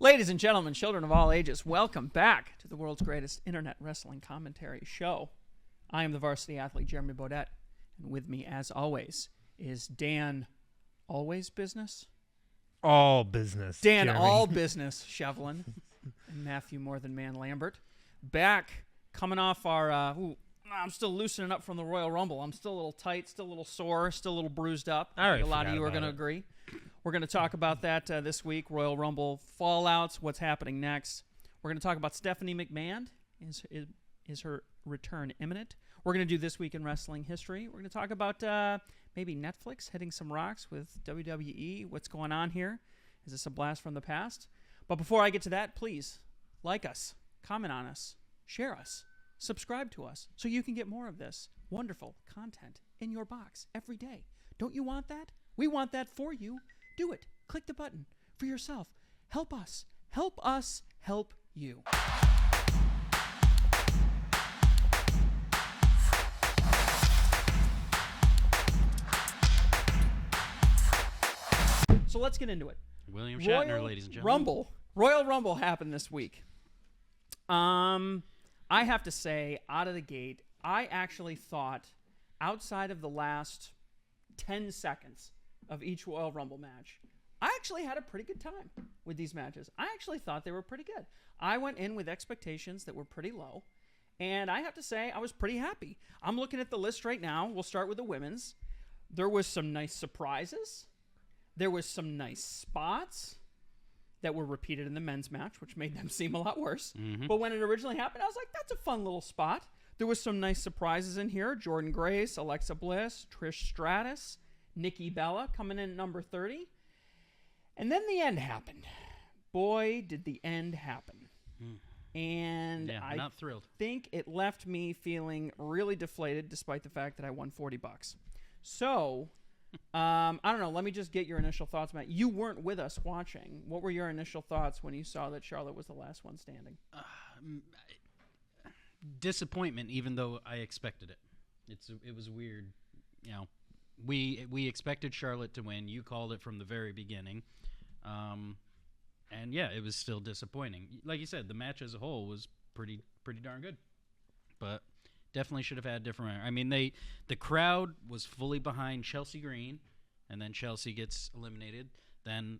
Ladies and gentlemen, children of all ages, welcome back to the world's greatest internet wrestling commentary show. I am the varsity athlete, Jeremy Bodette, and with me, as always, is Dan Always Business? All business, Dan Jeremy. All Business Shevlin, and Matthew More Than Man Lambert. Back, coming off our, I'm still loosening up from the Royal Rumble. I'm still a little tight, still a little sore, still a little bruised up. A lot of you are going to agree. We're going to talk about that this week, Royal Rumble fallouts, what's happening next. We're going to talk about Stephanie McMahon. Is her return imminent? We're going to do This Week in Wrestling History. We're going to talk about maybe Netflix hitting some rocks with WWE. What's going on here? Is this a blast from the past? But before I get to that, please like us, comment on us, share us, subscribe to us so you can get more of this wonderful content in your box every day. Don't you want that? We want that for you. Do it. Click the button for yourself. Help us. Help us help you. So let's get into it. William Shatner, ladies and gentlemen. Royal Rumble happened this week. I have to say, out of the gate, I actually thought, outside of the last 10 seconds of each Royal Rumble match, I actually had a pretty good time with these matches. I actually thought they were pretty good. I went in with expectations that were pretty low, and I have to say, I was pretty happy. I'm looking at the list right now. We'll start with the women's. There was some nice surprises. There was some nice spots that were repeated in the men's match, which made them seem a lot worse. Mm-hmm. But when it originally happened, I was like, that's a fun little spot. There was some nice surprises in here. Jordan Grace, Alexa Bliss, Trish Stratus, Nikki Bella coming in at number 30. And then the end happened. Boy, did the end happen. And I'm not thrilled. Think it left me feeling really deflated, despite the fact that I won $40. So, I don't know. Let me just get your initial thoughts, Matt. You weren't with us watching. What were your initial thoughts when you saw that Charlotte was the last one standing? Disappointment, even though I expected it. It was weird. You know, we expected Charlotte to win. You called it from the very beginning. And yeah, it was still disappointing. Like you said, the match as a whole was pretty darn good. But definitely should have had different. I mean, the crowd was fully behind Chelsea Green, and then Chelsea gets eliminated. Then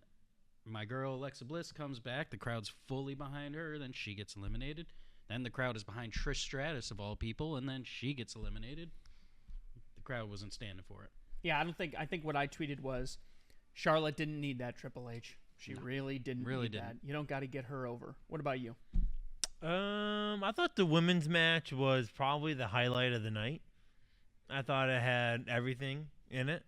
my girl Alexa Bliss comes back. The crowd's fully behind her. Then she gets eliminated. Then the crowd is behind Trish Stratus, of all people, and then she gets eliminated. The crowd wasn't standing for it. Yeah, I think what I tweeted was Charlotte didn't need that Triple H. She really didn't need that. You don't got to get her over. What about you? I thought the women's match was probably the highlight of the night. I thought it had everything in it.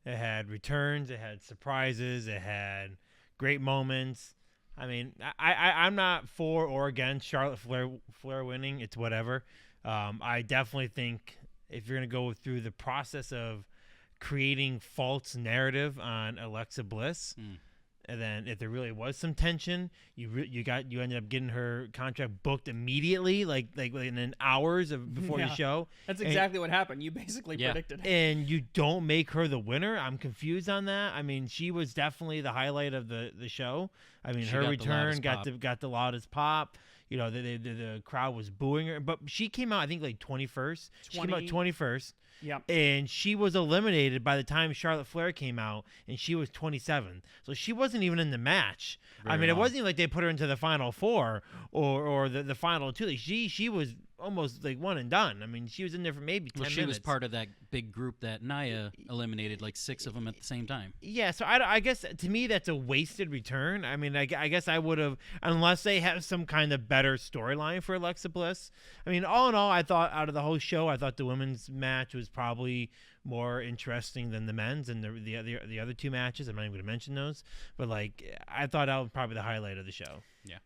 It had returns. It had surprises. It had great moments. I mean, I'm not for or against Charlotte Flair winning. It's whatever. I definitely think if you're going to go through the process of creating false narrative on Alexa Bliss, and then if there really was some tension, you ended up getting her contract booked immediately, like in hours before the show. That's exactly what happened. You basically predicted it. And you don't make her the winner. I'm confused on that. I mean, she was definitely the highlight of the show. I mean, her return got the loudest pop. You know, the crowd was booing her, but she came out, I think, like 21st. She came out 21st. Yep. And she was eliminated by the time Charlotte Flair came out, and she was 27th. So she wasn't even in the match. It wasn't like they put her into the final four or the final two. Like she was almost like one and done. I mean, she was in there for maybe 10 minutes. She was part of that big group that Nia eliminated, like 6 of them at the same time. Yeah, so I guess to me that's a wasted return. I mean, I guess I would have, unless they have some kind of better storyline for Alexa Bliss. I mean, all in all, I thought out of the whole show, I thought the women's match was probably more interesting than the men's and the other two matches. I'm not even going to mention those, but I thought that was probably the highlight of the show. Yeah.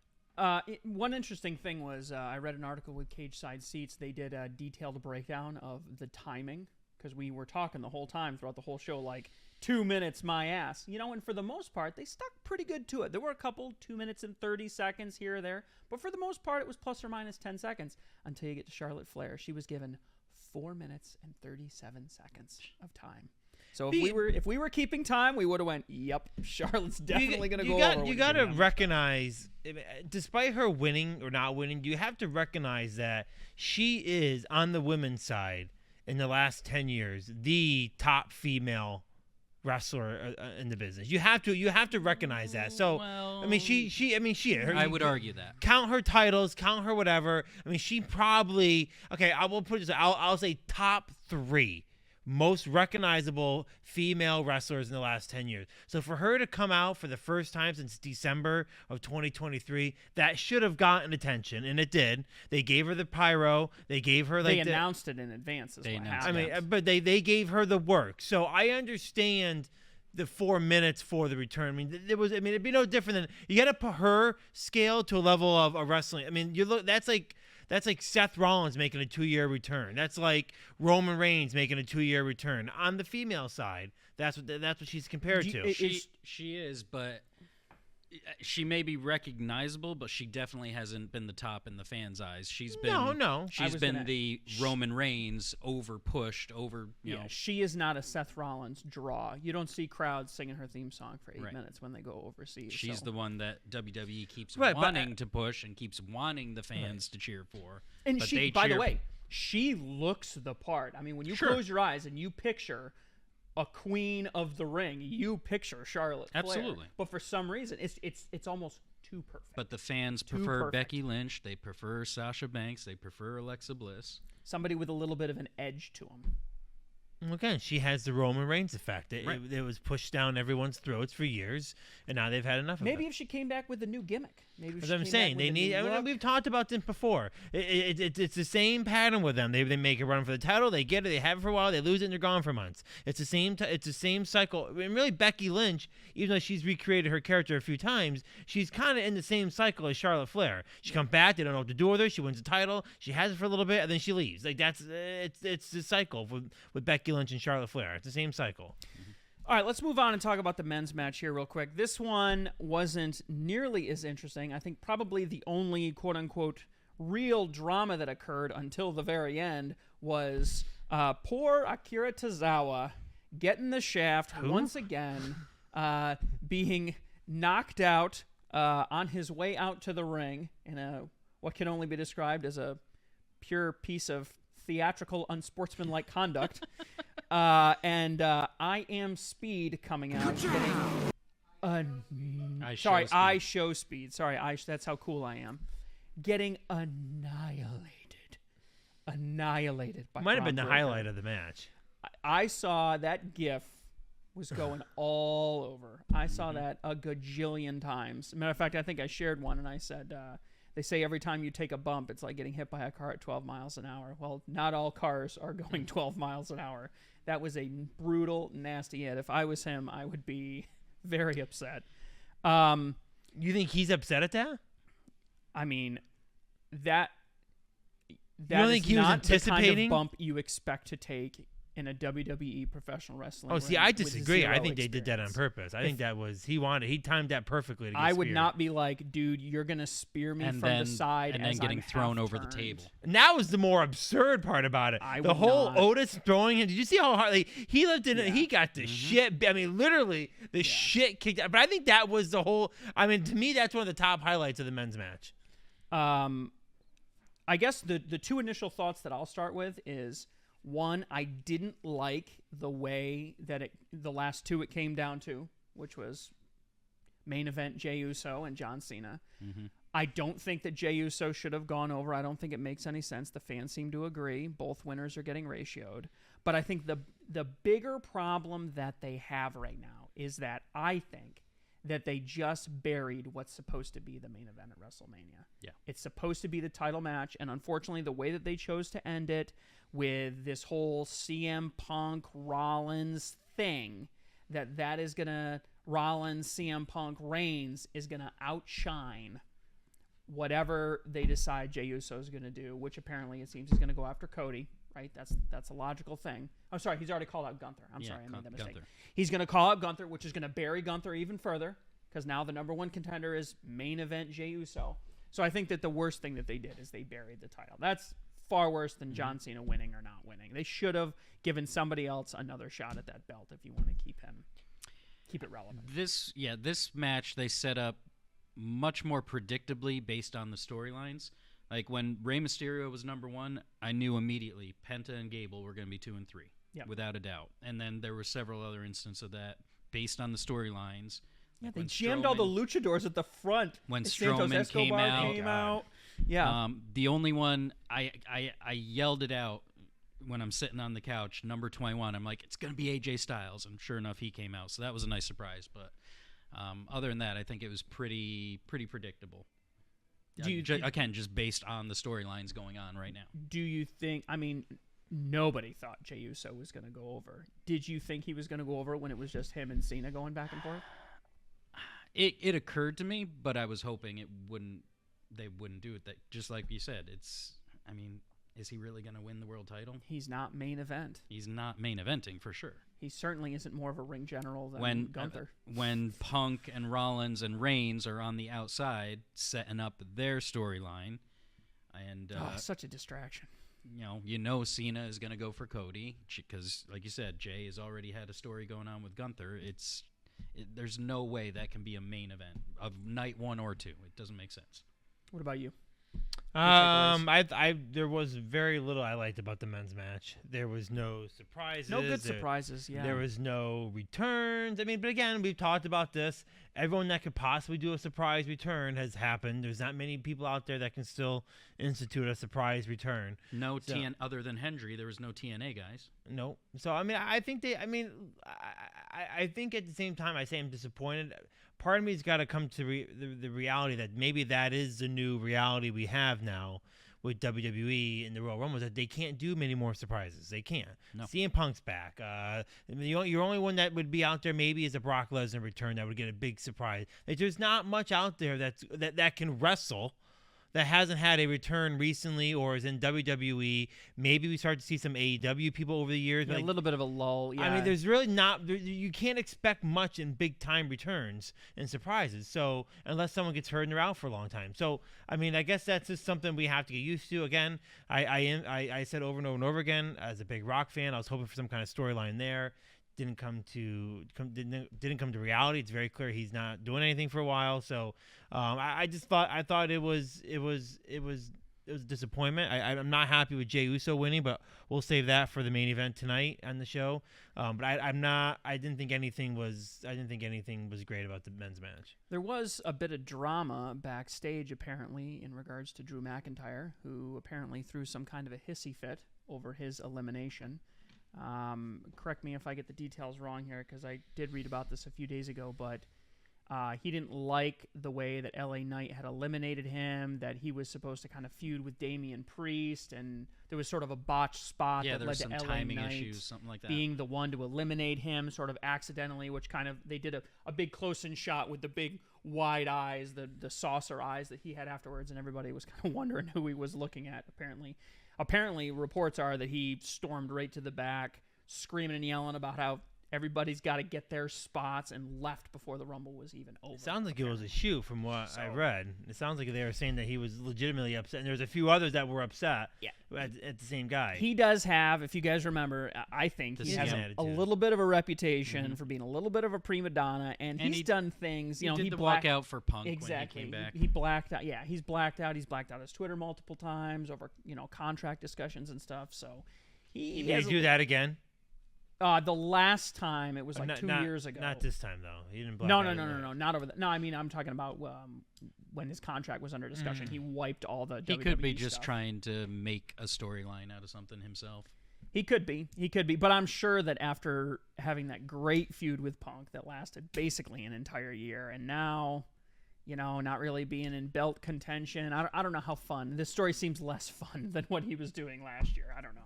One interesting thing was I read an article with Cage Side Seats. They did a detailed breakdown of the timing because we were talking the whole time throughout the whole show, like 2 minutes, my ass. You know, and for the most part, they stuck pretty good to it. There were a couple 2 minutes and 30 seconds here or there, but for the most part, it was plus or minus 10 seconds until you get to Charlotte Flair. She was given 4 minutes and 37 seconds of time. So if we were keeping time, we would have went, yep, Charlotte's definitely going to go over. You got to recognize despite her winning or not winning, you have to recognize that she is, on the women's side, in the last 10 years, the top female wrestler in the business. You have to recognize that. So, Well, I mean, I would argue that. count her titles, count her whatever. I mean, she probably, okay, I will put it this, I'll say top 3 most recognizable female wrestlers in the last 10 years. So for her to come out for the first time since December of 2023, that should have gotten attention, and it did. They gave her the pyro. They gave her they announced it in advance. Is what happened. I mean, but they gave her the work. So I understand the 4 minutes for the return. I mean, it'd be no different than, you got to put her scale to a level of a wrestling. I mean, that's like Seth Rollins making a 2-year return. That's like Roman Reigns making a 2-year return. On the female side, that's what she's compared to. She is, but she may be recognizable, but she definitely hasn't been the top in the fans' eyes. She's been She's been the Roman Reigns pushed over. You know. She is not a Seth Rollins draw. You don't see crowds singing her theme song for 8 minutes when they go overseas. She's the one that WWE keeps wanting to push and keeps wanting the fans to cheer for. And but by the way, she looks the part. I mean, when you close your eyes and you picture a queen of the ring, you picture Charlotte Flair. Absolutely. But for some reason, it's almost too perfect. But the fans prefer Becky Lynch. They prefer Sasha Banks. They prefer Alexa Bliss. Somebody with a little bit of an edge to them. Again, she has the Roman Reigns effect. It was pushed down everyone's throats for years, and now they've had enough of it. Maybe if she came back with a new gimmick. As I'm saying, they need. We've talked about this before. It's the same pattern with them. They make a run for the title, they get it, they have it for a while, they lose it, and they're gone for months. It's the same. It's the same cycle. And really, Becky Lynch, even though she's recreated her character a few times, she's kind of in the same cycle as Charlotte Flair. She comes back, they don't know what to do with her. She wins the title, she has it for a little bit, and then she leaves. Like it's the cycle with Becky Lynch and Charlotte Flair. It's the same cycle. Mm-hmm. All right, let's move on and talk about the men's match here real quick. This one wasn't nearly as interesting. I think probably the only quote-unquote real drama that occurred until the very end was poor Akira Tozawa getting the shaft once again, being knocked out on his way out to the ring in what can only be described as a pure piece of theatrical, unsportsmanlike conduct. And I Am Speed coming out. I Show Speed. Sorry, that's how cool I am. Getting annihilated by Might have been Bron the Breakker. highlight of the match. I saw that GIF was going all over. I saw that a gajillion times. Matter of fact, I think I shared one and I said, they say every time you take a bump, it's like getting hit by a car at 12 miles an hour. Well, not all cars are going 12 miles an hour. That was a brutal, nasty hit. If I was him, I would be very upset. You think he's upset at that? I mean, that you don't think he was anticipating the kind of bump you expect to take in a WWE professional wrestling. Oh, see, I disagree. I think they did that on purpose. I think that was he timed that perfectly. To get I would speared. not be like, dude, you're gonna spear me from the side and then as getting I'm thrown over the half-turned. table. And that was the more absurd part about it. I the would whole not. Otis throwing him. Did you see how hard he lifted it? He got the shit. I mean, literally the shit kicked out. But I think that was the whole. I mean, to me, that's one of the top highlights of the men's match. I guess the two initial thoughts that I'll start with is, one, I didn't like the way that the last two it came down to, which was main event Jey Uso and John Cena. Mm-hmm. I don't think that Jey Uso should have gone over. I don't think it makes any sense. The fans seem to agree. Both winners are getting ratioed. But I think the bigger problem that they have right now is that I think that they just buried what's supposed to be the main event at WrestleMania. Yeah. It's supposed to be the title match, and unfortunately the way that they chose to end it with this whole CM Punk Rollins thing, that is going to Rollins, CM Punk, Reigns is going to outshine whatever they decide Jey Uso is going to do, which apparently it seems he's going to go after Cody, right? That's a logical thing. I'm sorry, he's already called out Gunther. I'm sorry, I made that mistake. Gunther. He's going to call out Gunther, which is going to bury Gunther even further, because now the number one contender is main event Jey Uso. So I think that the worst thing that they did is they buried the title. That's far worse than John Cena winning or not winning. They should have given somebody else another shot at that belt if you want to keep it relevant. This match they set up much more predictably based on the storylines. Like when Rey Mysterio was number 1, I knew immediately Penta and Gable were going to be 2 and 3, without a doubt. And then there were several other instances of that based on the storylines. Yeah, Like they when jammed all the luchadors at the front. When Santos Strowman Escobar came out. Yeah. The only one I yelled it out when I'm sitting on the couch, number 21. I'm like, it's going to be AJ Styles, and sure enough, he came out. So that was a nice surprise. But other than that, I think it was pretty predictable. Again, just based on the storylines going on right now. Do you think? I mean, nobody thought Jey Uso was going to go over. Did you think he was going to go over when it was just him and Cena going back and forth? It occurred to me, but I was hoping they wouldn't do it. That just like you said, I mean, is he really going to win the world title? He's not main event. He's not main eventing for sure. He certainly isn't more of a ring general than Gunther. When Punk and Rollins and Reigns are on the outside setting up their storyline, and such a distraction. You know Cena is going to go for Cody because, like you said, Jay has already had a story going on with Gunther. There's no way that can be a main event of night 1 or 2. It doesn't make sense. What about you? There was very little I liked about the men's match. There was no surprises. No good surprises, yeah. There was no returns. I mean, but again, we've talked about this. Everyone that could possibly do a surprise return has happened. There's not many people out there that can still institute a surprise return. Other than Hendry, there was no TNA guys. No. So, I mean, I think I think at the same time, I say I'm disappointed. Part of me's got to come to the reality that maybe that is the new reality we have now with WWE and the Royal Rumble, that they can't do many more surprises. They can't. No. CM Punk's back. Your only one that would be out there maybe is a Brock Lesnar return that would get a big surprise. Like, there's not much out there that can wrestle that hasn't had a return recently or is in WWE. Maybe we start to see some AEW people over the years. Yeah, a little bit of a lull. Yeah. I mean, there's really not. You can't expect much in big time returns and surprises. So unless someone gets hurt and they're out for a long time. So I mean, I guess that's just something we have to get used to. Again, I said over and over and over again, as a big Rock fan, I was hoping for some kind of storyline there. Didn't come to reality. It's very clear he's not doing anything for a while. So I thought it was a disappointment. I'm not happy with Jey Uso winning, but we'll save that for the main event tonight on the show. But I didn't think anything was great about the men's match. There was a bit of drama backstage apparently in regards to Drew McIntyre, who apparently threw some kind of a hissy fit over his elimination. Correct me if I get the details wrong here, because I did read about this a few days ago, but he didn't like the way that LA Knight had eliminated him, that he was supposed to kind of feud with Damian Priest, and there was sort of a botched spot that led to LA timing Knight issues, something like that, being the one to eliminate him sort of accidentally, which kind of, they did a big close-in shot with the big wide eyes, the saucer eyes that he had afterwards, and everybody was kind of wondering who he was looking at, apparently. Apparently, reports are that he stormed right to the back, screaming and yelling about how everybody's got to get their spots, and left before the Rumble was even over. It sounds like it was a shoot from what I read. It sounds like they were saying that he was legitimately upset, and there's a few others that were upset at the same guy. He does have, if you guys remember, I think he has a little bit of a reputation for being a little bit of a prima donna, and he's done things. He did the walkout for Punk exactly. when he came back. He blacked out. Yeah, he's blacked out. He's blacked out his Twitter multiple times over contract discussions and stuff. So he did he do that again? The last time it was like 2 years ago. Not this time though. He didn't black No, out. not over that. No, I mean I'm talking about when his contract was under discussion. He wiped all the. He WWE could be just stuff. trying to make a storyline out of something himself. He could be, but I'm sure that after having that great feud with Punk that lasted basically an entire year, and now, not really being in belt contention, I don't know how fun. This story seems less fun than what he was doing last year. I don't know.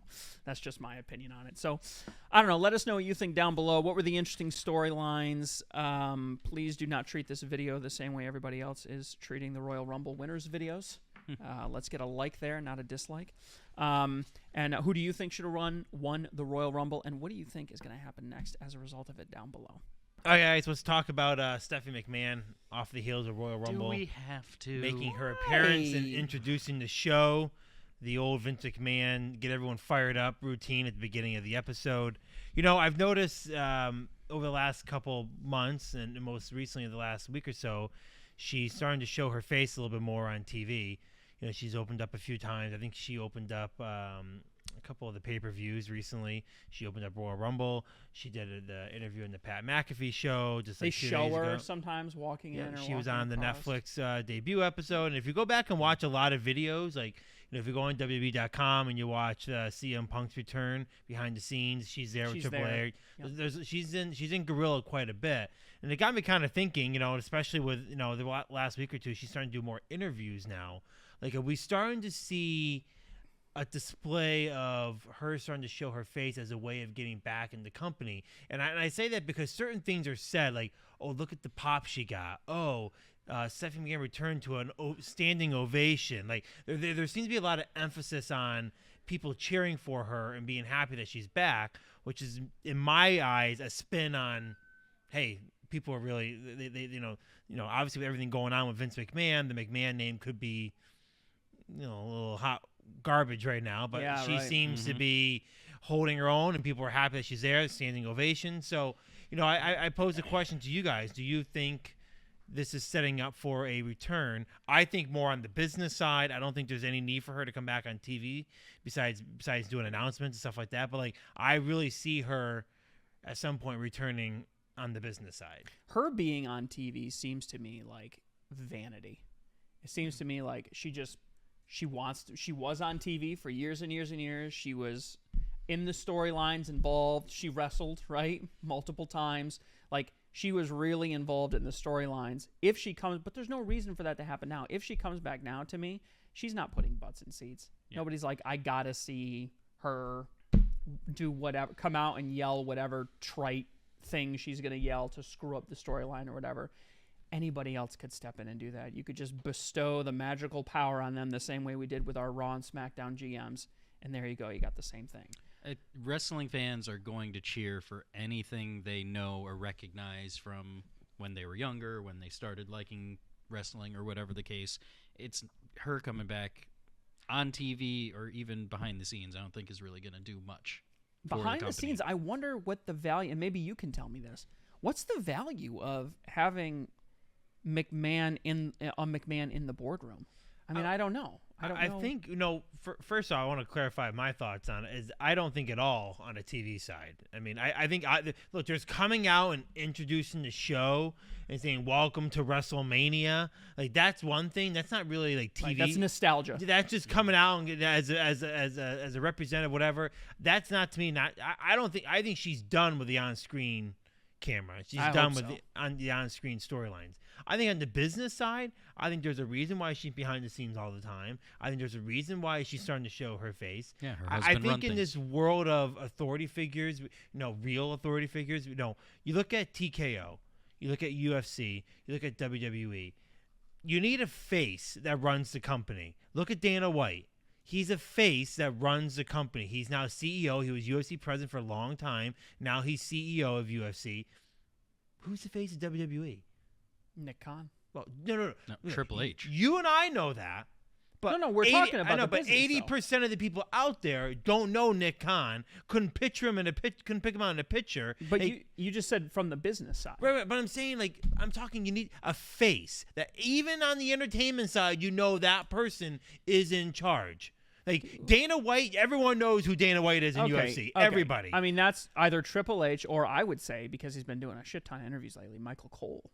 That's just my opinion on it. So, I don't know. Let us know what you think down below. What were the interesting storylines? Please do not treat this video the same way everybody else is treating the Royal Rumble winners videos. Let's get a like there, not a dislike. And who do you think should have won the Royal Rumble, and what do you think is going to happen next as a result of it down below? All right, guys, let's talk about Stephanie McMahon off the heels of Royal Rumble. Do we have to? Making her appearance and introducing the show. The old Vince McMahon, get everyone fired up routine at the beginning of the episode. I've noticed over the last couple months, and most recently the last week or so, she's starting to show her face a little bit more on TV. You know, she's opened up a few times. I think she opened up a couple of the pay-per-views recently. She opened up Royal Rumble. She did the interview in the Pat McAfee show. Just They like 2 show days her ago. sometimes walking in. Or She was walking on the across. Netflix debut episode. And if you go back and watch a lot of videos, like, you know, if you go on WWE.com and you watch CM Punk's return behind the scenes, she's there with She's Triple there. H. Yep. She's in Gorilla quite a bit, and it got me kind of thinking. You know, especially with the last week or two, she's starting to do more interviews now. Like, are we starting to see a display of her starting to show her face as a way of getting back in the company? And I say that because certain things are said, like, oh, look at the pop she got. Oh, Stephanie McMahon returned to an standing ovation. Like, there seems to be a lot of emphasis on people cheering for her and being happy that she's back, which is, in my eyes, a spin on, hey, people are really, they obviously with everything going on with Vince McMahon, the McMahon name could be, a little hot garbage right now, but Yeah, she right. seems to be holding her own, and people are happy that she's there, standing ovation. So, I pose a question to you guys. Do you think this is setting up for a return? I think more on the business side. I don't think there's any need for her to come back on TV besides doing announcements and stuff like that. But, like, I really see her at some point returning on the business side. Her being on TV seems to me like vanity. It seems to me like she was on TV for years and years and years. She was in the storylines involved. She wrestled, right? Multiple times. Like, she was really involved in the storylines. If she comes, but there's no reason for that to happen now. If she comes back now, to me, she's not putting butts in seats. Yeah. Nobody's like, I gotta see her do whatever, come out and yell whatever trite thing she's gonna yell to screw up the storyline or whatever. Anybody else could step in and do that. You could just bestow the magical power on them the same way we did with our Raw and SmackDown GMs, and there you go. You got the same thing. Wrestling fans are going to cheer for anything they know or recognize from when they were younger, when they started liking wrestling or whatever the case. It's her coming back on TV or even behind the scenes, I don't think is really going to do much. Behind the scenes, I wonder what the value, and maybe you can tell me this. What's the value of having McMahon in the boardroom? I mean, I don't know. I think, first of all, I want to clarify my thoughts on it. Is I don't think at all on a TV side. I mean, I think, look, there's coming out and introducing the show and saying, welcome to WrestleMania. Like, that's one thing. That's not really like TV. Like, that's nostalgia. That's just coming out and as a representative, whatever. That's not, to me, I think she's done with the on-screen camera. She's done with the on-screen storylines. I think on the business side, I think there's a reason why she's behind the scenes all the time. I think there's a reason why she's starting to show her face. Yeah, her I husband think in this world of authority figures, real authority figures, you look at TKO, you look at UFC, you look at WWE. You need a face that runs the company. Look at Dana White. He's a face that runs the company. He's now CEO. He was UFC president for a long time. Now he's CEO of UFC. Who's the face of WWE? Nick Khan. Well, no. Triple H. You and I know that. But No, we're talking about the but business, 80% of the people out there don't know Nick Khan. Couldn't pick him out in a picture. But you just said from the business side. Right, but I'm saying, I'm talking, you need a face that even on the entertainment side, that person is in charge. Like, Dana White, everyone knows who Dana White is in UFC. Okay. Everybody. I mean, that's either Triple H or, I would say, because he's been doing a shit ton of interviews lately, Michael Cole.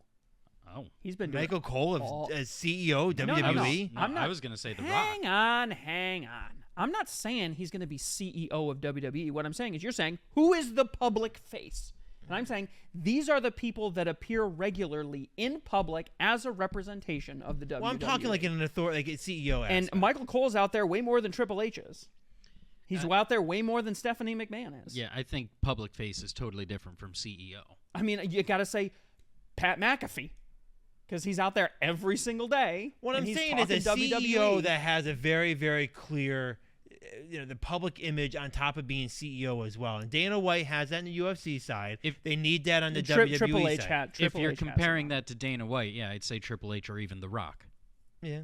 Oh. He's been doing Michael Cole as CEO of WWE? I was going to say The Rock. Hang on. I'm not saying he's going to be CEO of WWE. What I'm saying is, you're saying, who is the public face? And I'm saying these are the people that appear regularly in public as a representation of the WWE. Well, I'm talking like in an authority, like a CEO aspect. And Michael Cole's out there way more than Triple H is. He's out there way more than Stephanie McMahon is. Yeah, I think public face is totally different from CEO. I mean, you got to say Pat McAfee, because he's out there every single day. What I'm saying is a CEO that has a very, very clear, the public image on top of being CEO as well. And Dana White has that on the UFC side. If they need that on the WWE Triple H side. If you're comparing that to Dana White, yeah, I'd say Triple H or even The Rock. Yeah.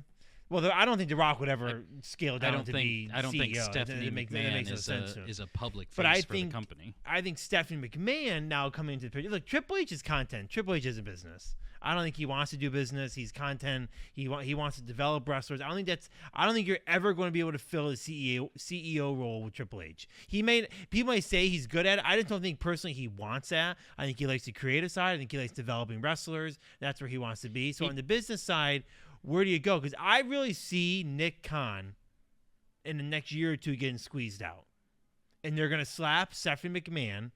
Well, I don't think The Rock would ever scale down to be CEO. I don't think Stephanie McMahon is a public face for the company. I think Stephanie McMahon now coming into the picture. Look, Triple H is content. Triple H is a business. I don't think he wants to do business. He's content. He wants to develop wrestlers. I don't think you're ever going to be able to fill a CEO role with Triple H. People may say he's good at it. I just don't think personally he wants that. I think he likes the creative side. I think he likes developing wrestlers. That's where he wants to be. So on the business side, where do you go? Because I really see Nick Khan in the next year or two getting squeezed out. And they're going to slap Stephanie McMahon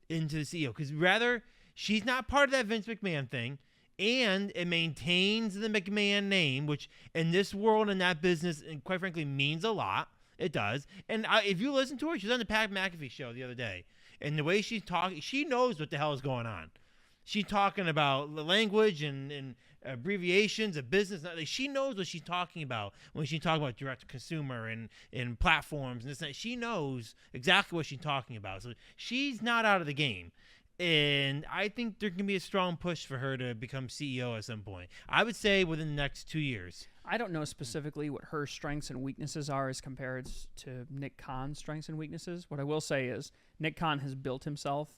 into the CEO. Because rather, she's not part of that Vince McMahon thing. And it maintains the McMahon name, which in this world and that business, and quite frankly, means a lot. It does. And if you listen to her, she was on the Pat McAfee show the other day. And the way she's talking, she knows what the hell is going on. She's talking about the language and abbreviations of business. She knows what she's talking about when she's talking about direct-to-consumer and platforms and this and that. She knows exactly what she's talking about. So she's not out of the game. And I think there can be a strong push for her to become CEO at some point. I would say within the next 2 years. I don't know specifically what her strengths and weaknesses are as compared to Nick Khan's strengths and weaknesses. What I will say is Nick Khan has built himself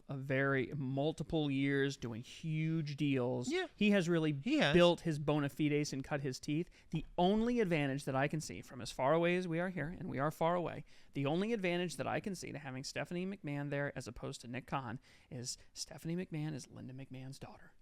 multiple years doing huge deals. Yeah. He has built his bona fides and cut his teeth. The only advantage that I can see from as far away as we are here, and we are far away, the only advantage that I can see to having Stephanie McMahon there as opposed to Nick Khan is Stephanie McMahon is Linda McMahon's daughter.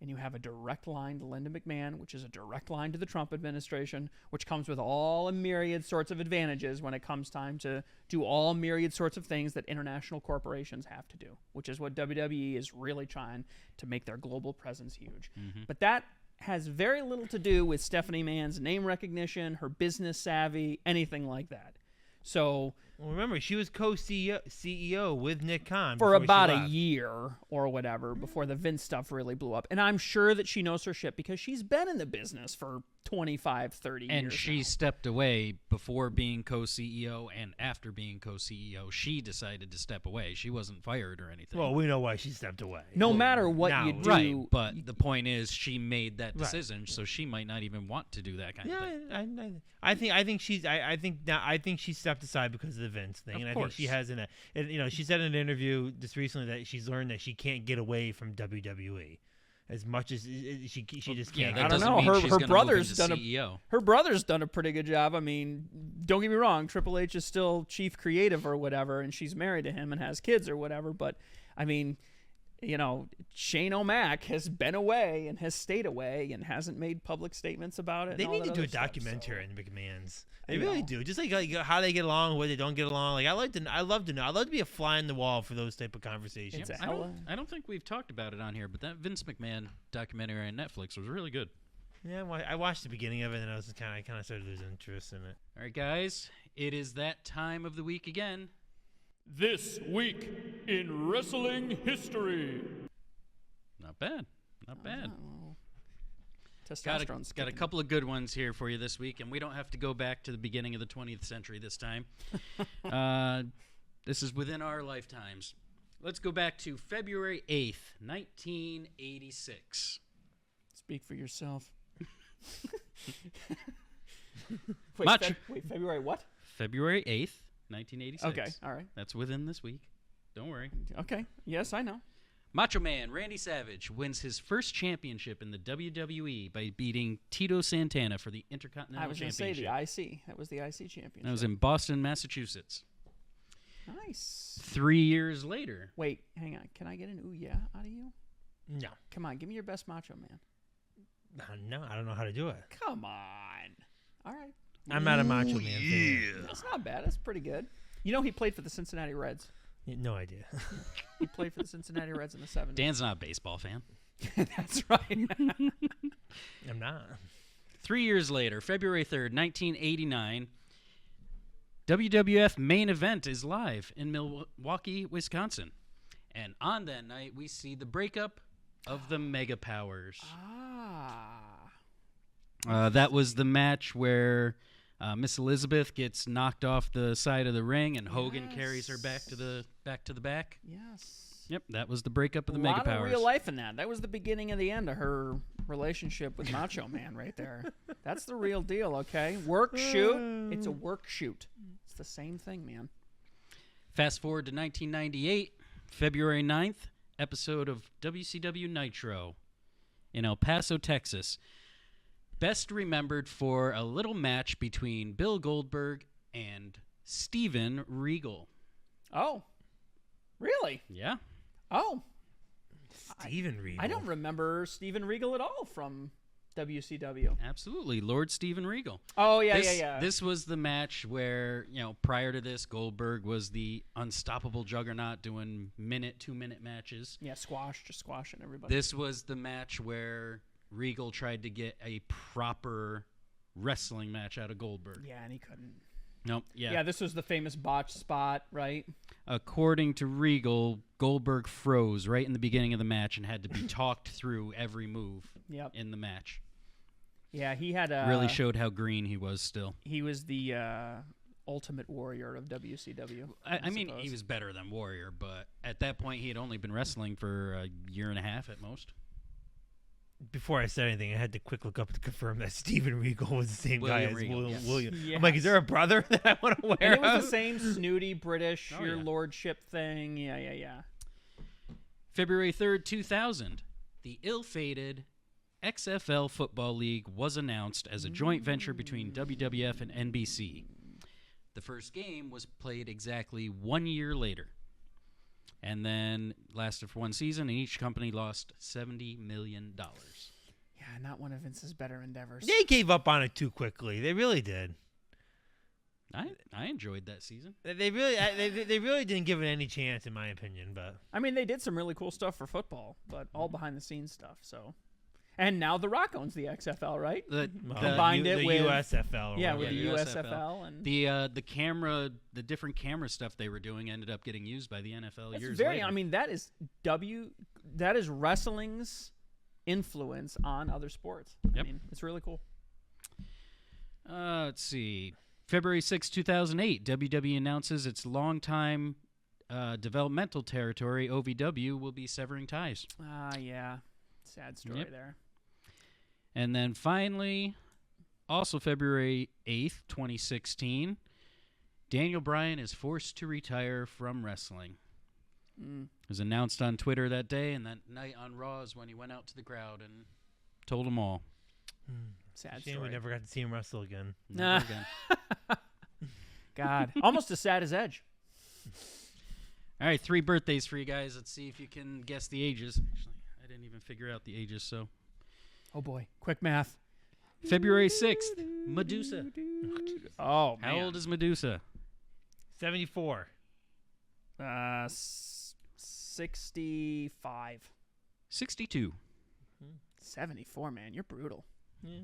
And you have a direct line to Linda McMahon, which is a direct line to the Trump administration, which comes with all a myriad sorts of advantages when it comes time to do all myriad sorts of things that international corporations have to do, which is what WWE is really trying to make their global presence huge. Mm-hmm. But that has very little to do with Stephanie McMahon's name recognition, her business savvy, anything like that. So... Well, remember, she was co-CEO with Nick Khan for about a year or whatever before the Vince stuff really blew up. And I'm sure that she knows her shit because she's been in the business for 25, 30 years. And she stepped away before being co-CEO and after being co-CEO. She decided to step away. She wasn't fired or anything. Well, we know why she stepped away. No matter what you do. Right, but the point is she made that decision, so she might not even want to do that kind of thing. I think she stepped aside because of the Vince thing, and I think she has she said in an interview just recently that she's learned that she can't get away from WWE as much as she just can't. I don't know. Her brother's done her brother's done a pretty good job. I mean, don't get me wrong, Triple H is still chief creative or whatever, and she's married to him and has kids or whatever. But I mean, Shane O'Mac has been away and has stayed away and hasn't made public statements about it. They need to do a documentary on the McMahons. They really do. Just like how they get along, where they don't get along. Like I love to be a fly in the wall for those type of conversations. I don't think we've talked about it on here, but that Vince McMahon documentary on Netflix was really good. Yeah, I watched the beginning of it, and I was kind of started losing interest in it. All right, guys, it is that time of the week again. This week in wrestling history. Not bad. Not bad. Testosterone's got a couple of good ones here for you this week, and we don't have to go back to the beginning of the 20th century this time. This is within our lifetimes. Let's go back to February 8th, 1986. Speak for yourself. February what? February 8th, 1986. Okay, all right. That's within this week. Don't worry. Okay, yes, I know. Macho Man Randy Savage wins his first championship in the WWE by beating Tito Santana for the Intercontinental Championship. I was going to say the IC. That was the IC championship. That was in Boston, Massachusetts. Nice. 3 years later. Wait, hang on. Can I get an ooh yeah out of you? No. Come on, give me your best Macho Man. No, I don't know how to do it. Come on. All right. I'm not a Macho Man fan. That's not bad. That's pretty good. You know he played for the Cincinnati Reds. No idea. He played for the Cincinnati Reds in the 70s. Dan's not a baseball fan. That's right. I'm not. 3 years later, February 3rd, 1989, WWF Main Event is live in Milwaukee, Wisconsin. And on that night, we see the breakup of the Mega Powers. That was the match where Miss Elizabeth gets knocked off the side of the ring, and Hogan carries her back to the back. Yes. Yep, that was the breakup of the Mega Powers. A lot of real life in that. That was the beginning and the end of her relationship with Macho Man right there. That's the real deal, okay? Work, shoot. It's a work, shoot. It's the same thing, man. Fast forward to 1998, February 9th, episode of WCW Nitro. in El Paso, Texas. Best remembered for a little match between Bill Goldberg and Steven Regal. Oh, really? Yeah. Oh, Steven Regal. I don't remember Steven Regal at all from WCW. Absolutely. Lord Steven Regal. Oh, yeah, this, yeah. This was the match where, prior to this, Goldberg was the unstoppable juggernaut doing 2-minute matches. Yeah, just squashing everybody. This was the match where Regal tried to get a proper wrestling match out of Goldberg. Yeah, and he couldn't. Nope. Yeah. Yeah, this was the famous botch spot, right? According to Regal, Goldberg froze right in the beginning of the match and had to be talked through every move in the match. Yeah, he had really showed how green he was still. He was the ultimate warrior of WCW. I mean, he was better than Warrior, but at that point, he had only been wrestling for a year and a half at most. Before I said anything, I had to quick look up to confirm that Steven Regal was the same William guy as Regal, William. yes. William. Yes. I'm like, is there a brother that I want to wear? And it was the same snooty British, Oh, your yeah. lordship thing. Yeah. February 3rd, 2000, the ill-fated XFL Football League was announced as a joint venture between WWF and NBC. The first game was played exactly 1 year later, and then lasted for one season, and each company lost $70 million. Yeah, not one of Vince's better endeavors. They gave up on it too quickly. They really did. I enjoyed that season. They really didn't give it any chance, in my opinion. But I mean, they did some really cool stuff for football, but all behind the scenes stuff. So, and now The Rock owns the XFL, right? Combined it the with USFL. or yeah, whatever with it the is. USFL and The different camera stuff they were doing ended up getting used by the NFL it's years very. later. I mean, that is wrestling's influence on other sports. Yep. I mean, it's really cool. Let's see. February 6, 2008, WWE announces its longtime developmental territory, OVW, will be severing ties. Yeah, sad story Yep. there. And then finally, also February 8th, 2016, Daniel Bryan is forced to retire from wrestling. It was announced on Twitter that day, and that night on Raw is when he went out to the crowd and told them all. Sad Shame story. we never got to see him wrestle again. Never again. God, almost as sad as Edge. All right, 3 birthdays for you guys. Let's see if you can guess the ages. Actually, I didn't even figure out the ages, so. Oh boy, quick math. February 6th, Medusa. Oh How old is Medusa? 74. 65. 62. 74, man. You're brutal. Yeah.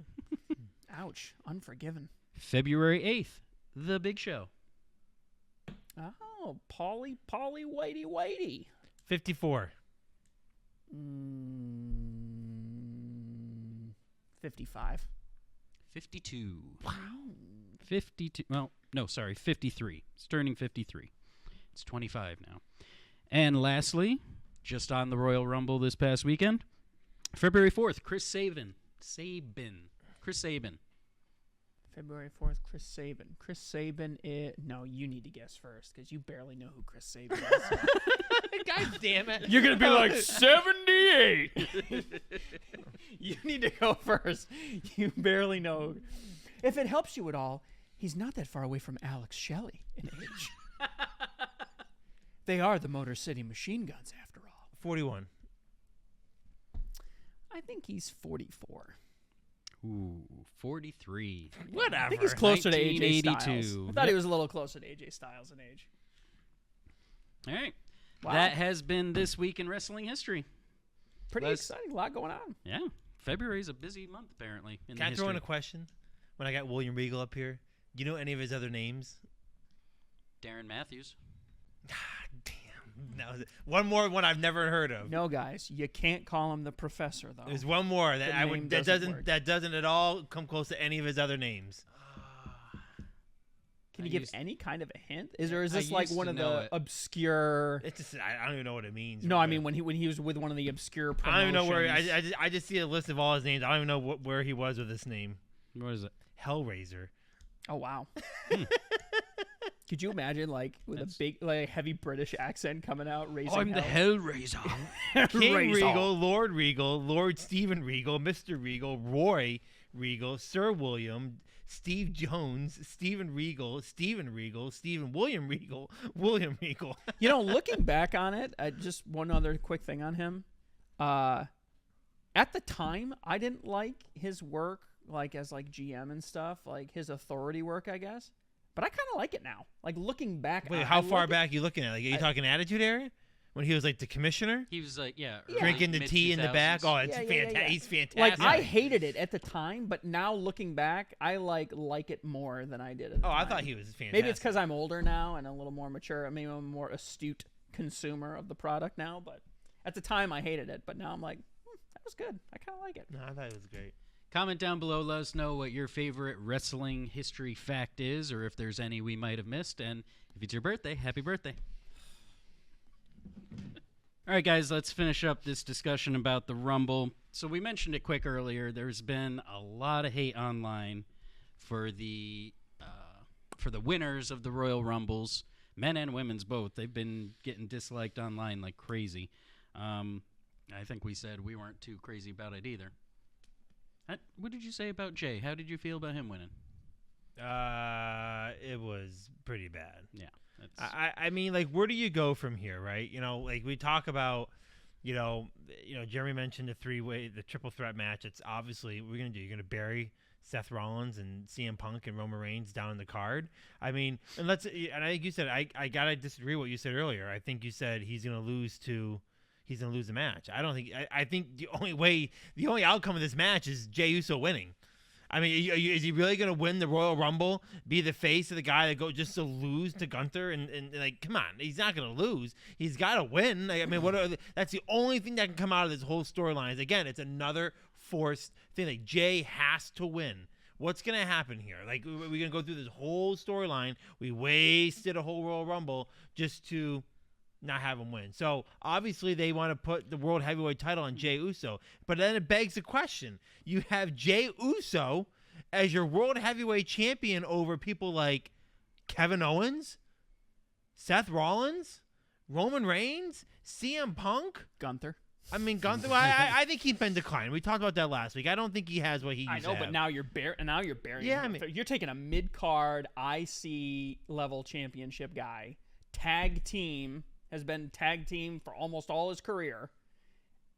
Ouch. Unforgiven. February 8th, The Big Show. Oh, Paulie Whitey. 54. 55. 52. Wow. 52. Well, no, sorry, 53. It's turning 53. It's 25 now. And lastly, just on the Royal Rumble this past weekend, February 4th, Chris Sabin. Chris Sabin. February 4th, Chris Sabin. Chris Sabin is... No, you need to guess first, because you barely know who Chris Sabin is. God damn it. You're going to be like 78. You need to go first. You barely know. If it helps you at all, he's not that far away from Alex Shelley in age. They are the Motor City Machine Guns, after all. 41. I think he's 44. Ooh, 43. Whatever. I think he's closer to AJ 1982. Styles. I thought he was a little closer to AJ Styles in age. All right. Wow. That has been This Week in Wrestling History. Pretty Let's- exciting. A lot going on. Yeah. February's a busy month, apparently. In Can I the throw in a history. question? When I got William Regal up here, do you know any of his other names? Darren Matthews. Damn. That was it. One more one I've never heard of. No, guys, you can't call him the professor, though. There's one more that The I name would doesn't work. that doesn't at all come close to any of his other names. Can you I give used- any kind of a hint? Is I this like used one to of know the it. obscure? It's just I don't even know what it means. No, I really. mean when he was with one of the obscure I promotions. don't even know where. I just see a list of all his names. I don't even know where he was with this name. What is it? Hellraiser. Oh wow. Could you imagine, like, with a big, like, heavy British accent coming out, raising I'm the Hellraiser. King Razor. Regal, Lord Stephen Regal, Mr. Regal, Roy Regal, Sir William, Steve Jones, Stephen Regal, Stephen William Regal, William Regal. You know, looking back on it, just one other quick thing on him. At the time, I didn't like his work, like, as, like, GM and stuff, like, his authority work, I guess. But I kind of like it now. Like, looking back. Wait, how far back are you looking at? Like, are you talking Attitude Era? When he was, like, the commissioner? He was like, Drinking the tea in the back? Oh, it's fantastic. He's fantastic. Like, I hated it at the time, but now looking back, I like it more than I did at the time. I thought he was fantastic. Maybe it's because I'm older now and a little more mature. Maybe I'm a more astute consumer of the product now. But at the time, I hated it. But now I'm like, that was good. I kind of like it. No, I thought it was great. Comment down below. Let us know what your favorite wrestling history fact is, or if there's any we might have missed. And if it's your birthday, happy birthday. All right, guys, let's finish up this discussion about the Rumble. So we mentioned it quick earlier. There's been a lot of hate online for the winners of the Royal Rumbles, men and women's both. They've been getting disliked online like crazy. I think we said we weren't too crazy about it either. What did you say about Jay? How did you feel about him winning? It was pretty bad. Yeah. I mean, like, where do you go from here, right? You know, like, we talk about, you know, Jeremy mentioned the triple threat match. It's obviously, what we're going to do. You're going to bury Seth Rollins and CM Punk and Roman Reigns down the card. I mean, and I think you said, I got to disagree with what you said earlier. I think you said he's going to lose the match. I think the only outcome of this match is Jey Uso winning. I mean, is he really going to win the Royal Rumble, be the face of the guy that go just to lose to Gunther? And like, come on, he's not going to lose. He's got to win. Like, I mean, that's the only thing that can come out of this whole storyline. Again, it's another forced thing. Like, Jey has to win. What's going to happen here? Like, we're going to go through this whole storyline. We wasted a whole Royal Rumble just to not have him win. So obviously they want to put the World Heavyweight title on Jey Uso. But then it begs the question. You have Jey Uso as your World Heavyweight champion over people like Kevin Owens, Seth Rollins, Roman Reigns, CM Punk, Gunther. I mean, Gunther. I think he's been declining. We talked about that last week. I don't think he has what he used I know, to have. but now you're burying Yeah, him. I mean, You're taking a mid-card IC level championship guy, has been tag team for almost all his career,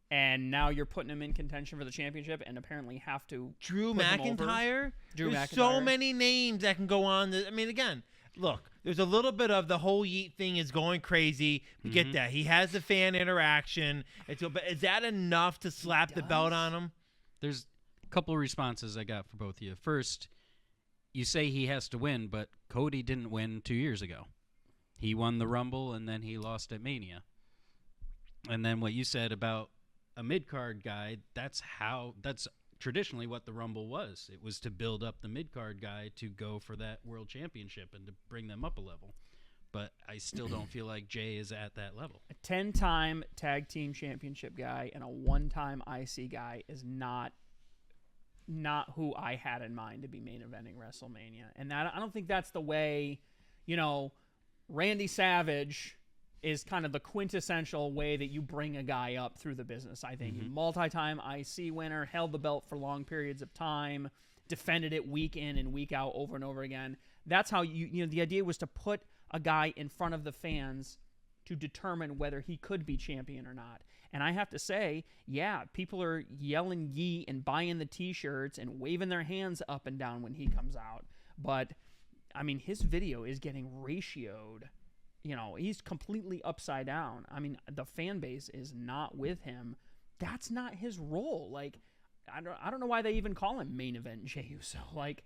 and now you're putting him in contention for the championship and apparently have to Drew put him over. McIntyre. Drew There's McIntyre. so many names that can go on. I mean, again, look, there's a little bit of the whole Yeet thing is going crazy. We get that. He has the fan interaction. But is that enough to slap the belt on him? There's a couple of responses I got for both of you. First, you say he has to win, but Cody didn't win 2 years ago. He won the Rumble, and then he lost at Mania. And then what you said about a mid-card guy, that's traditionally what the Rumble was. It was to build up the mid-card guy to go for that world championship and to bring them up a level. But I still don't feel like Jey is at that level. A 10-time tag team championship guy and a 1-time IC guy is not who I had in mind to be main eventing WrestleMania. And I don't think that's the way, Randy Savage is kind of the quintessential way that you bring a guy up through the business. I think multi-time IC winner, held the belt for long periods of time, defended it week in and week out over and over again. That's how the idea was to put a guy in front of the fans to determine whether he could be champion or not. And I have to say, yeah, people are yelling "Yee" and buying the T-shirts and waving their hands up and down when he comes out. But I mean, his video is getting ratioed. He's completely upside down. I mean, the fan base is not with him. That's not his role. Like, I don't know why they even call him main event Jey Uso. Like,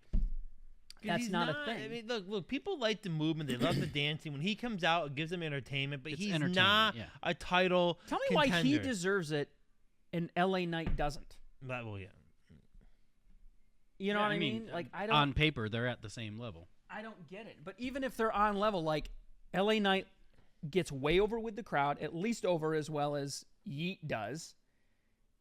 that's not a thing. I mean, look, people like the movement. They love the dancing. When he comes out, it gives them entertainment. But It's he's entertainment, not yeah. a title Tell me contender. why he deserves it and LA Knight doesn't. Well, yeah. You know what I mean? Like, I don't. On paper, they're at the same level. I don't get it. But even if they're on level, like, LA Knight gets way over with the crowd, at least over as well as Yeet does,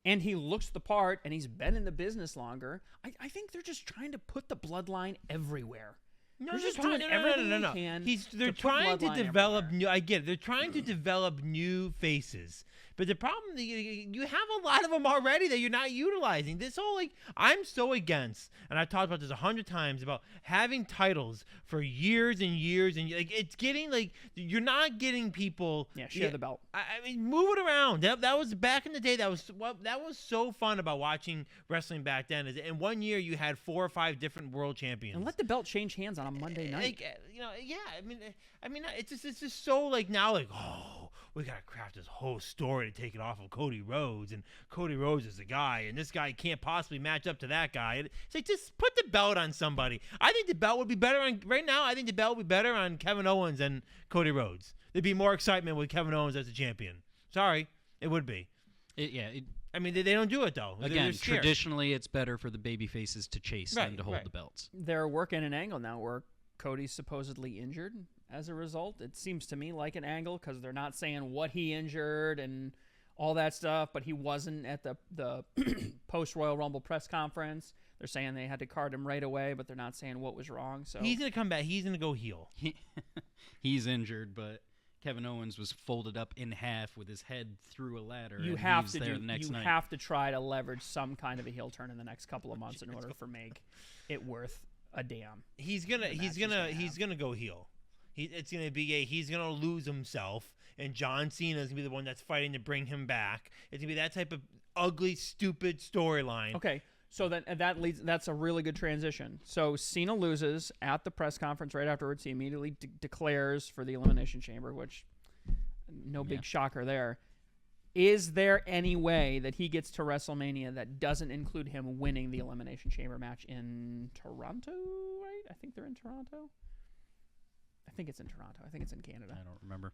and he looks the part, and he's been in the business longer. I think they're just trying to put the bloodline everywhere. They're just doing everything they can. They're to put trying to Bloodline develop everywhere. new. I get it. They're trying to develop new faces, but the problem you have a lot of them already that you're not utilizing. This whole I'm so against, and I've talked about this 100 times about having titles for years and years and it's getting you're not getting people. Yeah, share the belt. I mean, move it around. That was back in the day. That was so fun about watching wrestling back then. Is in 1 year you had 4 or 5 different world champions. And let the belt change hands on a Monday night. Yeah. I mean, it's just so now oh, we gotta craft this whole story to take it off of Cody Rhodes, and Cody Rhodes is the guy, and this guy can't possibly match up to that guy. It's like just put the belt on somebody. I think the belt would be better on right now. I think the belt would be better on Kevin Owens than Cody Rhodes. There'd be more excitement with Kevin Owens as a champion. Sorry, it would be. I mean, they don't do it though. Again, traditionally, it's better for the baby faces to chase than to hold the belts. They're working an angle now where Cody's supposedly injured as a result. It seems to me like an angle because they're not saying what he injured and all that stuff, but he wasn't at the post-Royal Rumble press conference. They're saying they had to card him right away, but they're not saying what was wrong. So he's going to come back. He's going to go heel. He's injured, but Kevin Owens was folded up in half with his head through a ladder. You and have he was to there do. the next You night. have to try to leverage some kind of a heel turn in the next couple of months in order for make it worth a damn. He's gonna go heel. It's gonna be he's gonna lose himself, and John Cena is gonna be the one that's fighting to bring him back. It's gonna be that type of ugly, stupid storyline. Okay, so then that's a really good transition. So Cena loses at the press conference right afterwards. He immediately declares for the Elimination Chamber, which no big shocker there. Is there any way that he gets to WrestleMania that doesn't include him winning the Elimination Chamber match in Toronto, right? I think they're in Toronto. I think it's in Toronto. I think it's in Canada. I don't remember.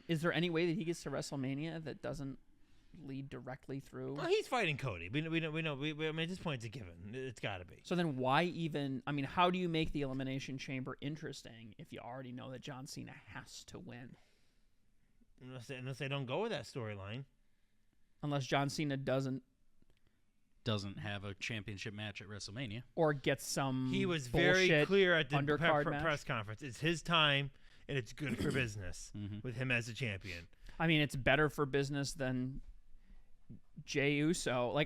Is there any way that he gets to WrestleMania that doesn't lead directly through? Well, he's fighting Cody. We know. I mean, at this point, it's a given. It's got to be. So then why even... I mean, how do you make the Elimination Chamber interesting if you already know that John Cena has to win? Unless they don't go with that storyline. Unless John Cena doesn't have a championship match at WrestleMania. Or gets some He was very clear at the undercard press conference. It's his time, and it's good for business with him as a champion. I mean, it's better for business than Jey Uso.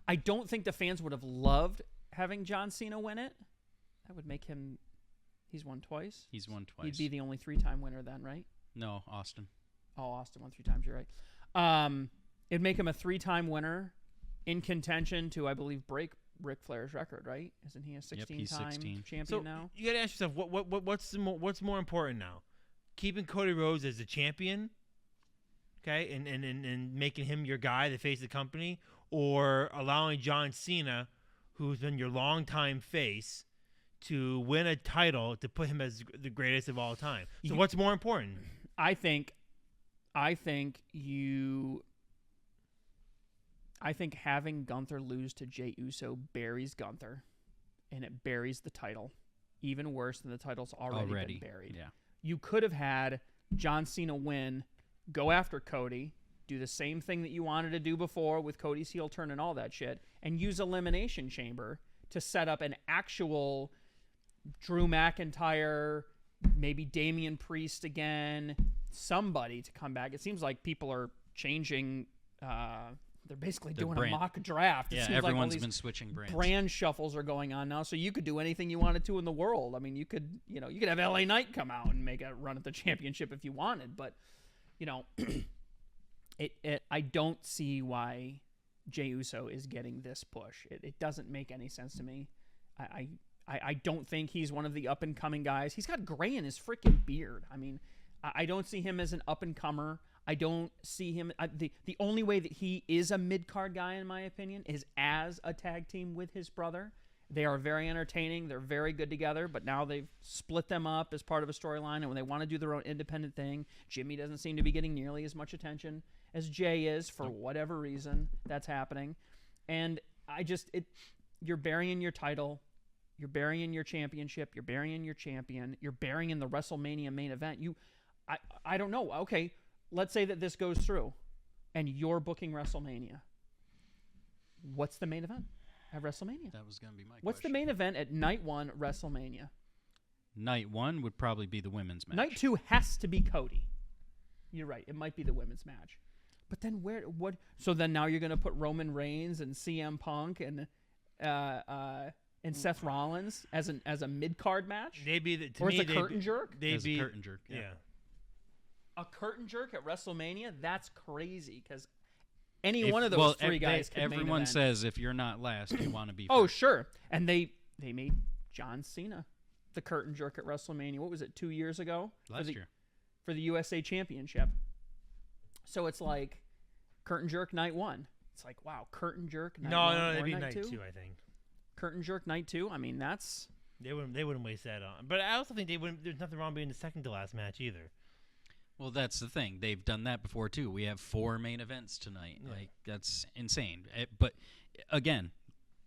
I don't think the fans would have loved having John Cena win it. That would make him... He's won twice? He's won twice. He'd be the only 3-time winner then, right? No, Austin. Oh, Austin won 3 times. You're right. It'd make him a 3-time winner in contention to, I believe, break Ric Flair's record, right? Isn't he a 16-time champion now? You got to ask yourself, what's more important now? Keeping Cody Rhodes as the champion, okay, and making him your guy, the face of the company, or allowing John Cena, who's been your longtime face, to win a title to put him as the greatest of all time? So what's more important? I think having Gunther lose to Jey Uso buries Gunther, and it buries the title, even worse than the title's already been buried. Yeah. You could have had John Cena win, go after Cody, do the same thing that you wanted to do before with Cody's heel turn and all that shit, and use Elimination Chamber to set up an actual Drew McIntyre, maybe Damian Priest again, somebody to come back. It seems like people are changing. They're basically doing a mock draft. It seems everyone's like been switching brands. Brand shuffles are going on now, so you could do anything you wanted to in the world. I mean, you could have LA Knight come out and make a run at the championship if you wanted, but I don't see why Jey Uso is getting this push. It doesn't make any sense to me. I don't think he's one of the up-and-coming guys. He's got gray in his freaking beard. I mean, I don't see him as an up-and-comer. I don't see him... The only way that he is a mid-card guy, in my opinion, is as a tag team with his brother. They are very entertaining. They're very good together, but now they've split them up as part of a storyline, and when they want to do their own independent thing, Jimmy doesn't seem to be getting nearly as much attention as Jay is for whatever reason that's happening. And you're burying your title. You're burying your championship. You're burying your champion. You're burying the WrestleMania main event. I don't know. Okay, let's say that this goes through, and you're booking WrestleMania. What's the main event at WrestleMania? That was going to be my What's question. the main event at Night 1 WrestleMania? night 1 would probably be the women's match. Night 2 has to be Cody. You're right. It might be the women's match. But then what? So then now you're going to put Roman Reigns and CM Punk and Seth Rollins as a mid-card match? They'd be or as a curtain jerk? As a curtain jerk, yeah. A curtain jerk at WrestleMania? That's crazy because any one of those three guys could main everyone event. says if you're not last, you want to be Oh, first. sure. And they made John Cena the curtain jerk at WrestleMania. What was it, 2 years ago? Last year. For the USA Championship. So it's like curtain jerk night 1. It's like, wow, curtain jerk night 1 No, or it'd be night night 2? 2, I think. Curtain jerk night 2? I mean, that's... They wouldn't waste that on. But I also think there's nothing wrong being the second to last match either. Well, that's the thing. They've done that before, too. We have 4 main events tonight. Yeah. Like, that's insane. But, again,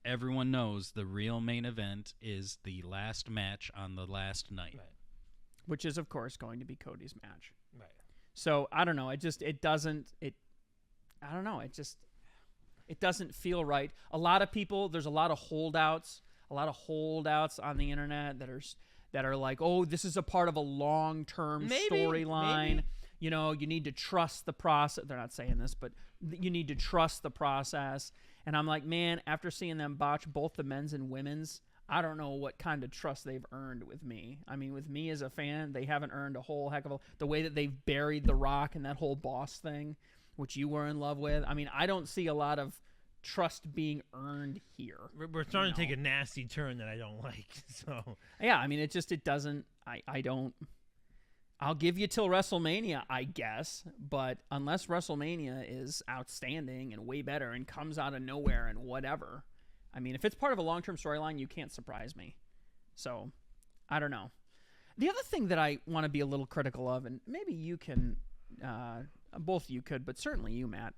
everyone knows the real main event is the last match on the last night. Right. Which is, of course, going to be Cody's match. Right. So, I don't know. It doesn't feel right. A lot of people, there's a lot of holdouts on the internet that are like, oh, this is a part of a long-term storyline. You know, you need to trust the process. They're not saying this, but you need to trust the process. And I'm like, man, after seeing them botch both the men's and women's, I don't know what kind of trust they've earned with me. I mean, with me as a fan, they haven't earned a whole heck of the way that they've buried The Rock and that whole boss thing, which you were in love with. I mean, I don't see a lot of trust being earned here. We're starting to take a nasty turn that I don't like. So yeah, I mean, it doesn't. I'll give you till WrestleMania, I guess, but unless WrestleMania is outstanding and way better and comes out of nowhere and whatever, I mean, if it's part of a long-term storyline, you can't surprise me. So, I don't know. The other thing that I want to be a little critical of, and maybe you can, both of you could, but certainly you, Matt,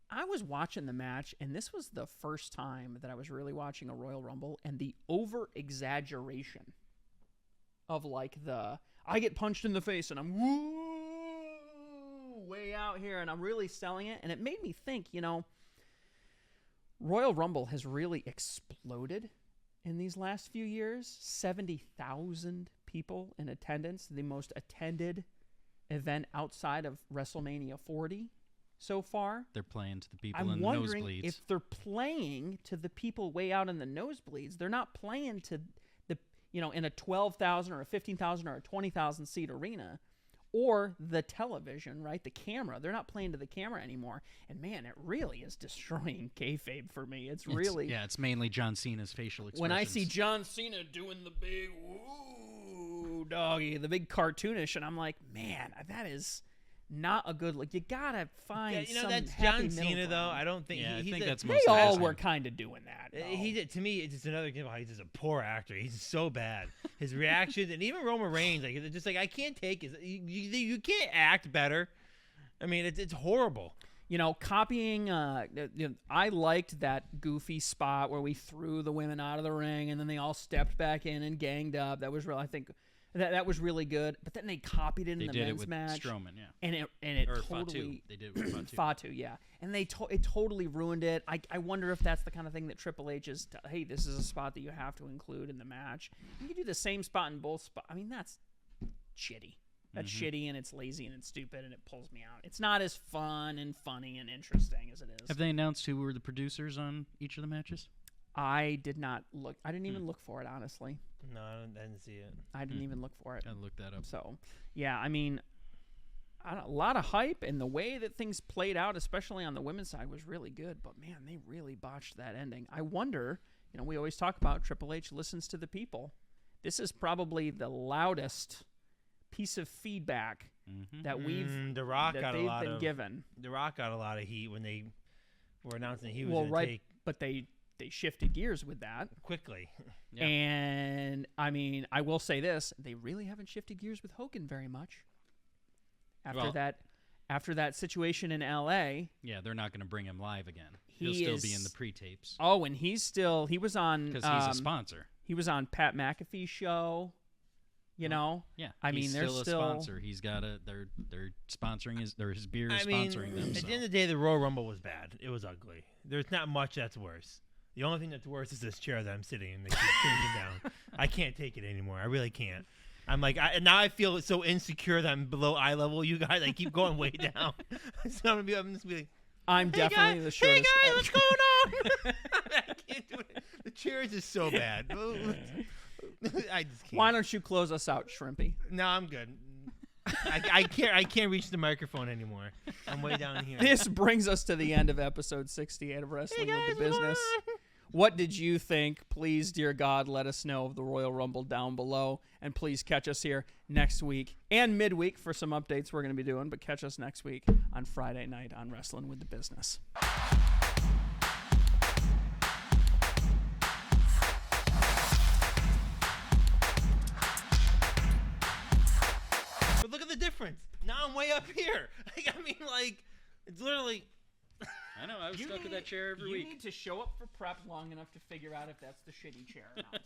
I was watching the match, and this was the first time that I was really watching a Royal Rumble, and the over-exaggeration of like I get punched in the face and I'm way out here and I'm really selling it. And it made me think, Royal Rumble has really exploded in these last few years. 70,000 people in attendance, the most attended event outside of WrestleMania 40 so far. They're playing to the people I'm in the wondering nosebleeds. if they're playing to the people way out in the nosebleeds. They're not playing to in a 12,000 or a 15,000 or a 20,000 seat arena, or the television, right? The camera. They're not playing to the camera anymore. And man, it really is destroying kayfabe for me. It's mainly John Cena's facial expressions. When I see John Cena doing the big woo doggy, the big cartoonish, and I'm like, man, that is not a good look. You gotta find some that's happy John middle Cena though. ground. I don't think. Yeah, I he's think that's They most all awesome. were kind of doing that. To me, it's just another example how he's just a poor actor. He's so bad. His reactions, and even Roman Reigns, like, it's just like, I can't take it. You can't act better. I mean, it's horrible. Copying. I liked that goofy spot where we threw the women out of the ring and then they all stepped back in and ganged up. That was real. I think that was really good. But then they copied it in the men's match. Strowman, yeah. And it Or totally. Fatu. They did it with Fatu. Fatu, yeah. And it totally ruined it. I wonder if that's the kind of thing that Triple H is, hey, this is a spot that you have to include in the match. You can do the same spot in both spots. I mean, that's shitty. That's shitty, and it's lazy, and it's stupid, and it pulls me out. It's not as fun and funny and interesting as it is. Have they announced who were the producers on each of the matches? I did not look. I didn't even look for it, honestly. No, I didn't see it. I didn't even look for it. Gotta look that up. So, yeah, I mean, a lot of hype, and the way that things played out, especially on the women's side, was really good. But, man, they really botched that ending. I wonder, we always talk about Triple H listens to the people. This is probably the loudest piece of feedback that they've been given. The Rock got a lot of heat when they were announcing that he was Well, take but they shifted gears with that. quickly. Yeah. And, I mean, I will say this. They really haven't shifted gears with Hogan very much. After that situation in L.A. Yeah, they're not going to bring him live again. He He'll still be in the pre-tapes. Oh, and he was on... Because he's a sponsor. He was on Pat McAfee's show, Yeah. I he's mean, they're still a sponsor. He's got they're sponsoring his beer is sponsoring them. At the end of the day, the Royal Rumble was bad. It was ugly. There's not much that's worse. The only thing that's worse is this chair that I'm sitting in. They keep changing down. I can't take it anymore. I really can't. I'm like, now I feel so insecure that I'm below eye level. You guys, I keep going way down. So I'm just be like, I'm hey definitely guys, the shortest. Hey guys, what's going on? I can't do it. The chairs is so bad. I just can't. Why don't you close us out, Shrimpy? No, I'm good. I can't reach the microphone anymore. I'm way down here. This brings us to the end of episode 68 of Wrestling with the Business. What did you think? Please, dear God, let us know of the Royal Rumble down below. And please catch us here next week and midweek for some updates we're going to be doing. But catch us next week on Friday night on Wrestling with the Business. But look at the difference. Now I'm way up here. Like, I mean, like, it's literally... I know. I was stuck with that chair every week. You need to show up for prep long enough to figure out if that's the shitty chair or not.